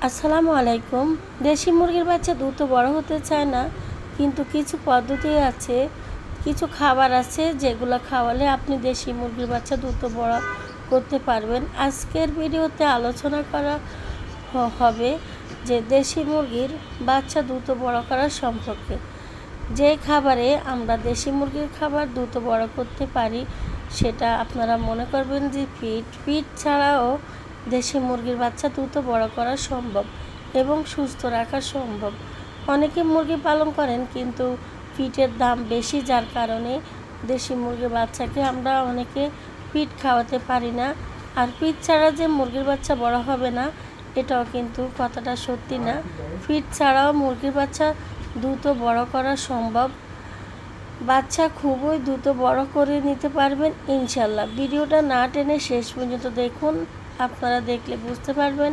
আসসালামু আলাইকুম। দেশি মুরগির বাচ্চা দ্রুত বড় হতে চায় না, কিন্তু কিছু পদ্ধতি আছে, কিছু খাবার আছে যেগুলো খাওয়ালে আপনি দেশি মুরগির বাচ্চা দ্রুত বড় করতে পারবেন। আজকের ভিডিওতে আলোচনা করা হবে যে দেশি মুরগির বাচ্চা দ্রুত বড় করার সম্পর্কে। যে খাবারে আমরা দেশি মুরগির খাবার দ্রুত বড় করতে পারি সেটা আপনারা মনে করবেন যে ফিড ছাড়াও দেশি মুরগির বাচ্চা দ্রুত বড় করা সম্ভব এবং সুস্থ রাখা সম্ভব। অনেকে মুরগি পালন করেন কিন্তু ফিডের দাম বেশি, যার কারণে দেশি মুরগির বাচ্চাকে আমরা অনেকে ফিড খাওয়াতে পারি না। আর ফিড ছাড়া যে মুরগির বাচ্চা বড় হবে না, এটাও কিন্তু কথাটা সত্যি না। ফিড ছাড়াও মুরগির বাচ্চা দ্রুত বড় করা সম্ভব। বাচ্চা খুবই দ্রুত বড় করে নিতে পারবেন ইনশাল্লাহ। ভিডিওটা না টেনে শেষ পর্যন্ত দেখুন, আপনারা দেখলে বুঝতে পারবেন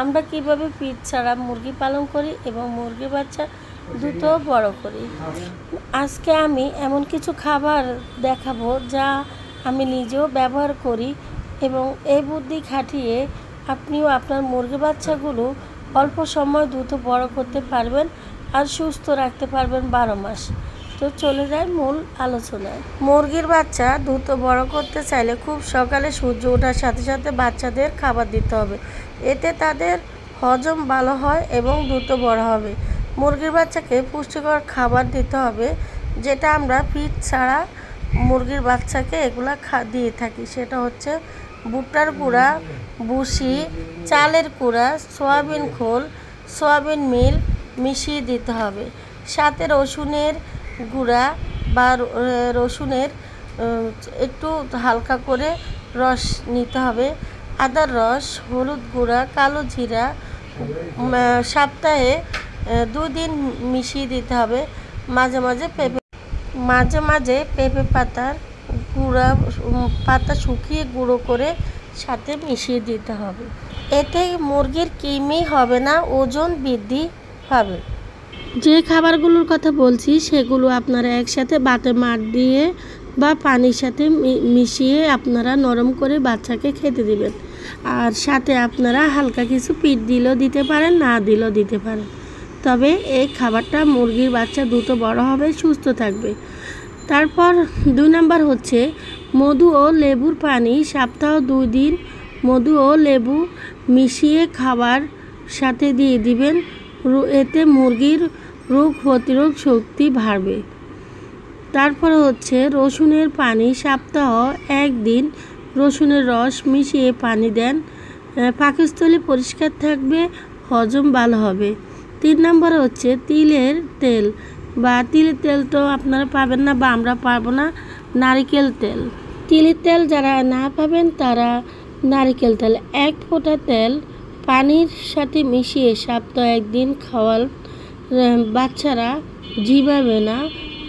আমরা কিভাবে ফিড ছাড়া মুরগি পালন করি এবং মুরগির বাচ্চা দ্রুত বড় করি। আজকে আমি এমন কিছু খাবার দেখাবো যা আমি নিজেও ব্যবহার করি এবং এই বুদ্ধি খাটিয়ে আপনিও আপনার মুরগি বাচ্চাগুলো অল্প সময় দ্রুত বড় করতে পারবেন আর সুস্থ রাখতে পারবেন 12 মাস। তো চলে যায় মূল আলোচনায়। মুরগির বাচ্চা দ্রুত বড় করতে চাইলে খুব সকালে সূর্য ওঠার সাথে সাথে বাচ্চাদের খাবার দিতে হবে। এতে তাদের হজম ভালো হয় এবং দ্রুত বড় হবে। মুরগির বাচ্চাকে পুষ্টিকর খাবার দিতে হবে, যেটা আমরা ফিড ছাড়া মুরগির বাচ্চাকে এগুলা দিয়ে থাকি। সেটা হচ্ছে ভুট্টার গুঁড়া, ভুসি, চালের গুঁড়া, সয়াবিন খোল, সয়াবিন মিল মিশিয়ে দিতে হবে। সাথে রসুনের গুঁড়া বা রসুনের একটু হালকা করে রস নিতে হবে, আদার রস, হলুদ গুঁড়া, কালো জিরা সপ্তাহে 2 দিন মিশিয়ে দিতে হবে। মাঝে মাঝে পেঁপে পাতার পাতা শুকিয়ে গুঁড়ো করে সাথে মিশিয়ে দিতে হবে। এতে মুরগির কৃমি হবে না, ওজন বৃদ্ধি পাবে। যে খাবারগুলোর কথা বলছি সেগুলো আপনারা একসাথে বাটে মার দিয়ে বা পানির সাথে মিশিয়ে আপনারা নরম করে বাচ্চাকে খেতে দিবেন। আর সাথে আপনারা হালকা কিছু পিঠ দিলেও দিতে পারেন, না দিলেও দিতে পারেন। তবে এই খাবারটা মুরগির বাচ্চা দ্রুত বড় হবে, সুস্থ থাকবে। তারপর 2 নাম্বার হচ্ছে মধু ও লেবুর পানি। সপ্তাহে 2 দিন মধু ও লেবু মিশিয়ে খাবার সাথে দিয়ে দিবেন। এতে মুরগির রোগ প্রতিরোধ শক্তি বাড়বে। তারপরে হচ্ছে রসুনের পানি। সপ্তাহ 1 দিন রসুনের রস মিশিয়ে পানি দেন। পাকস্থলী পরিষ্কার থাকবে, হজম ভালো হবে। 3 নম্বরে হচ্ছে তিলের তেল তিলের তেল তো আপনারা পাবেন না বা আমরা পাবো না, নারিকেল তেল। তিলের তেল যারা না পাবেন তারা নারিকেল তেল 1 ফোঁটা তেল পানির সাথে মিশিয়ে সপ্তাহে 1 দিন খাওয়াল বাচ্চারা জিবাবে না,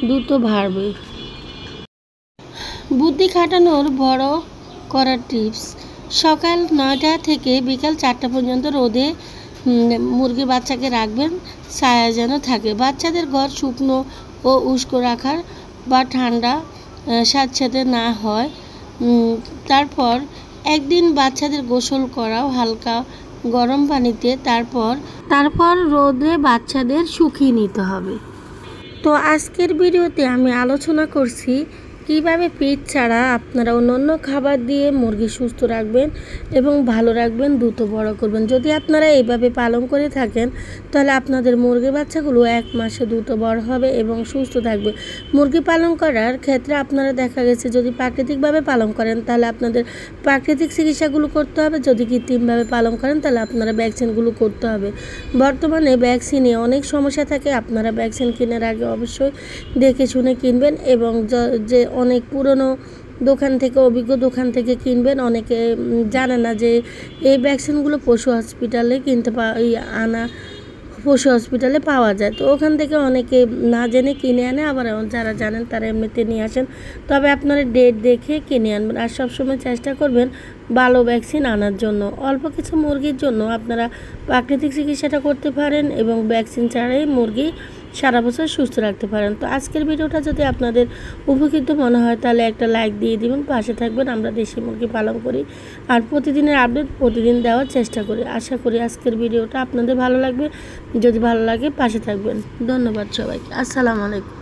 দ্রুত বাড়বে। বুদ্ধি খাটানোর বড় করার টিপস। সকাল 9টা থেকে বিকাল 4টা পর্যন্ত রোদে মুরগির বাচ্চাকে রাখবেন, ছায়া যেন থাকে। বাচ্চাদের ঘর শুকনো ও উষ্ণ রাখার বা ঠান্ডা স্যাঁতস্যাঁতে না হয়। তারপর একদিন বাচ্চাদের গোসল করাও হালকা গরম পানিতে। তারপর রোদে বাচ্চাদের শুকিয়ে নিতে হবে। তো আজকের ভিডিওতে আমি আলোচনা করছি কিভাবে ফিড ছাড়া আপনারা অন্যান্য খাবার দিয়ে মুরগি সুস্থ রাখবেন এবং ভালো রাখবেন, দ্রুত বড় করবেন। যদি আপনারা এইভাবে পালন করে থাকেন তাহলে আপনাদের মুরগির বাচ্চাগুলো 1 মাসে দ্রুত বড় হবে এবং সুস্থ থাকবে। মুরগি পালন করার ক্ষেত্রে আপনারা দেখা গেছে যদি প্রাকৃতিকভাবে পালন করেন তাহলে আপনাদের প্রাকৃতিক চিকিৎসাগুলো করতে হবে, যদি কৃত্রিমভাবে পালন করেন তাহলে আপনারা ভ্যাকসিনগুলো করতে হবে। বর্তমানে ভ্যাকসিনে অনেক সমস্যা থাকে, আপনারা ভ্যাকসিন কেনার আগে অবশ্যই দেখে শুনে কিনবেন এবং যে অনেক পুরনো দোকান থেকে, অভিজ্ঞ দোকান থেকে কিনবেন। অনেকে জানে না যে এই ভ্যাকসিনগুলো পশু হসপিটালে পশু হসপিটালে পাওয়া যায়। তো ওখান থেকে অনেকে না জেনে কিনে আনে, আবার যারা জানেন তারা এমনিতে নিয়ে আসেন। তবে আপনারা ডেট দেখে কিনে আনবেন আর সবসময় চেষ্টা করবেন ভালো ভ্যাকসিন আনার জন্য। অল্প কিছু মুরগির জন্য আপনারা প্রাকৃতিক চিকিৎসাটা করতে পারেন এবং ভ্যাকসিন ছাড়াই মুরগি সারা বছর সুস্থ রাখতে পারেন। তো আজকের ভিডিওটা যদি আপনাদের উপকৃত মনে হয় তাহলে একটা লাইক দিয়ে দিবেন, পাশে থাকবেন। আমরা দেশি মুরগি পালন করি আর প্রতিদিনের আপডেট প্রতিদিন দেওয়ার চেষ্টা করি। আশা করি আজকের ভিডিওটা আপনাদের ভালো লাগবে। যদি ভালো লাগে পাশে থাকবেন। ধন্যবাদ সবাইকে। আসসালামু আলাইকুম।